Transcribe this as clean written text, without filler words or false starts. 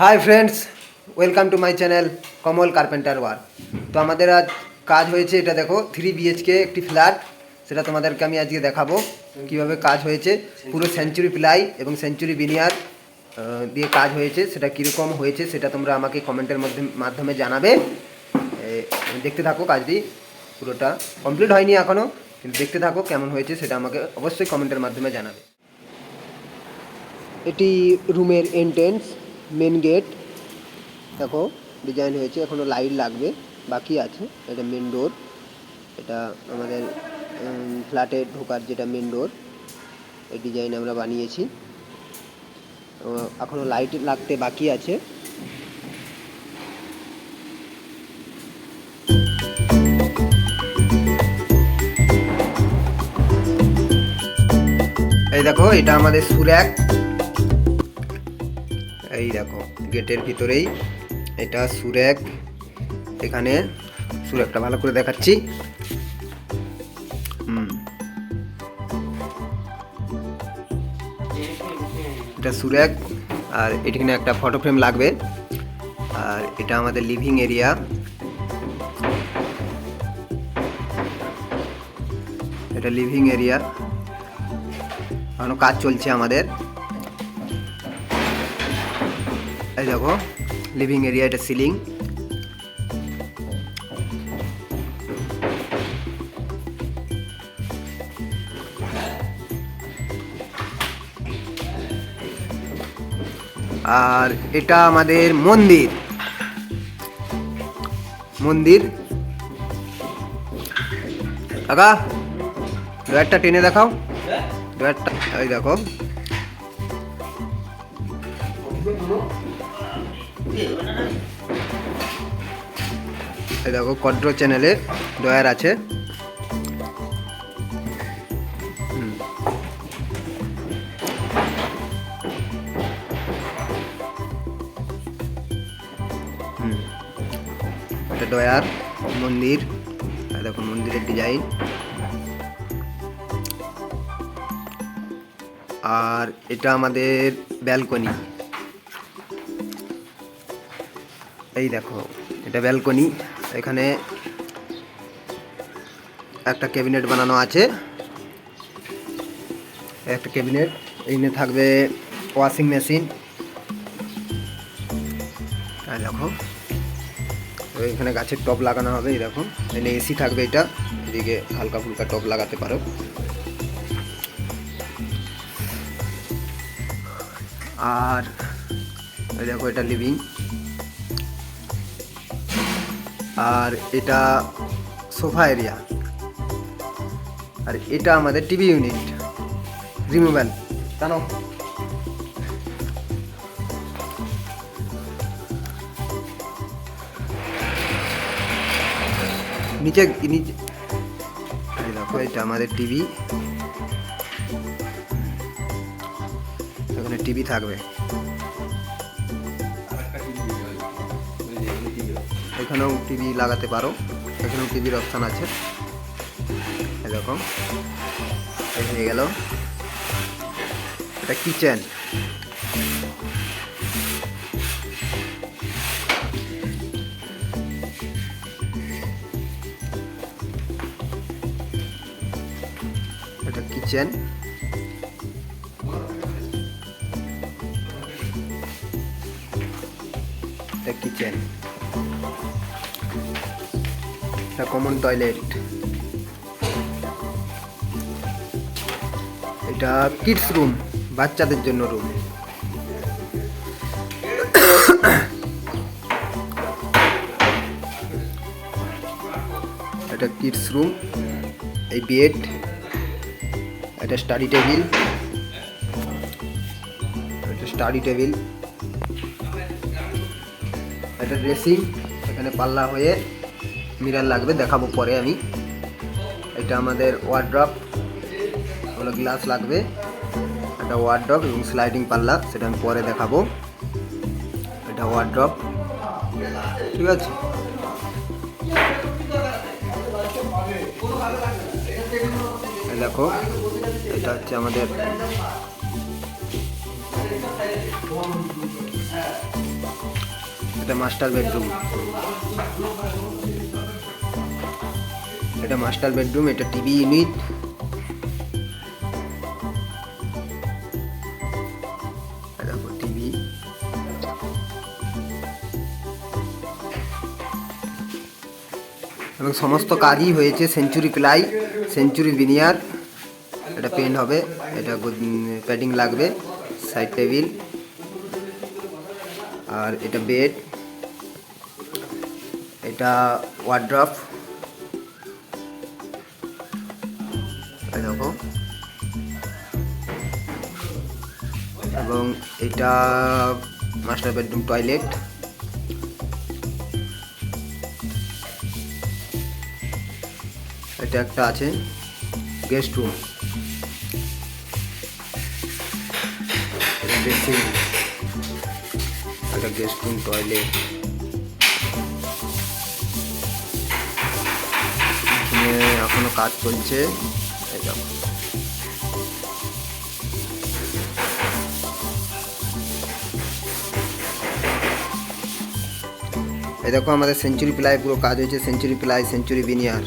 Hi friends, welcome to my channel Kamal carpenter work. তো আমাদের আজ কাজ হয়েছে, এটা দেখো 3 বিএইচকে একটি ফ্ল্যাট। সেটা তোমাদেরকে আমি আজকে দেখাবো কিভাবে কাজ হয়েছে। পুরো সেঞ্চুরি প্লাই এবং সেঞ্চুরি বিনিয়ার দিয়ে কাজ হয়েছে। সেটা কীরকম হয়েছে সেটা তোমরা আমাকে কমেন্টের মাধ্যমে জানাবে। দেখতে থাকো, কাজটি পুরোটা কমপ্লিট হয়নি এখনও, কিন্তু দেখতে থাকো কেমন হয়েছে সেটা আমাকে অবশ্যই কমেন্টের মাধ্যমে জানাবে। এটি রুমের এন্ট্রেন্স, মেন গেট দেখো ডিজাইন হয়েছে, এখনও লাইট লাগবে, বাকি আছে। এটা মেন ডোর, এটা আমাদের ফ্ল্যাটে ঢোকার যেটা মেন ডোর, এই ডিজাইন আমরা বানিয়েছি। এখনও লাইট লাগতে বাকি আছে। এই দেখো, এটা আমাদের সুর্যাক। এই দেখো গেটের ভিতরেই এটা সুর্যাক। এখানে সুর্যাকটা ভালো করে দেখাচ্ছি। এটা সুর্যাক, আর এখানে একটা ফটো ফ্রেম লাগবে। আর এটা আমাদের লিভিং এরিয়া। এটা লিভিং এরিয়া, এখনো কাজ চলছে আমাদের। এই দেখো লিভিং এরিয়া, এটা সিলিং। আর এটা আমাদের মন্দির। কাকা ডয়ারটা টেনে দেখাও, ডয়ারটা। এই দেখো এই দেখো কড্র চ্যানেলে ডয়ার আছে। এটা ডয়ার, মন্দির। দেখো মন্দিরের ডিজাইন। আর এটা আমাদের ব্যালকনি। এই দেখো এটা ব্যালকনি। এখানে একটা ক্যাবিনেট বানানো আছে, একটা ক্যাবিনেট। এইখানে থাকবে ওয়াশিং মেশিন। আর দেখো এখানে গাছের টব লাগানো হবে। এই দেখো এখানে এসি থাকবে, এটা এদিকে হালকা ফুলকা টব লাগাতে পারো। আর এই দেখো এটা লিভিং। আর এটা সোফা এরিয়া। আর এটা আমাদের টিভি ইউনিট, রিমুভাল। জানো নিচে নিচে দেখো এটা আমাদের টিভি। এখানে টিভি থাকবে, এখানেও টিভি লাগাতে পারো, এখানেও টিভির অপশান আছে। এরকম হয়ে গেল। এটা কিচেন। এটা কিচেন। এটা কিচেন। এটা কমন টয়লেট। এটা কিডস রুম, বাচ্চাদের জন্য রুম। এটা কিডস রুম। এই বেড, এটা স্টাডি টেবিল। এটা স্টাডি টেবিল। এটা ড্রেসিং, এখানে পাল্লা হয়ে মিরর লাগবে, দেখাবো পরে আমি। এটা আমাদের ওয়ার্ড্রপ, ওগুলো গ্লাস লাগবে। এটা ওয়ার্ড্রপ এবং স্লাইডিং পাল্লা, সেটা আমি পরে দেখাবো। এটা ওয়ার্ড্রপ, ঠিক আছে। দেখো এটা হচ্ছে আমাদের এটা মাস্টার বেডরুম, এটা মাস্টার বেডরুম, এটা টিভি ইউনিট, দেখো টিভি, এবং সমস্ত কাজই হয়েছে সেঞ্চুরি প্লাই, সেঞ্চুরি ভিনিয়ার। এটা পেন্ট হবে, এটা প্যাডিং লাগবে, সাইড টেবিল, আর এটা বেড, এটা ওয়ার্ড্রপ, দেখো, এবং এটা মাস্টার বেডরুম টয়লেট। এটা একটা আছে গেস্ট রুম, ড্রেসিং, এটা গেস্ট রুম টয়লেট। এখনো কাজ চলছে, এই দেখো। এই দেখো আমাদের সেঞ্চুরি প্লাই পুরো কাজ হয়েছে, সেঞ্চুরি প্লাই, সেঞ্চুরি ভিনিয়ার।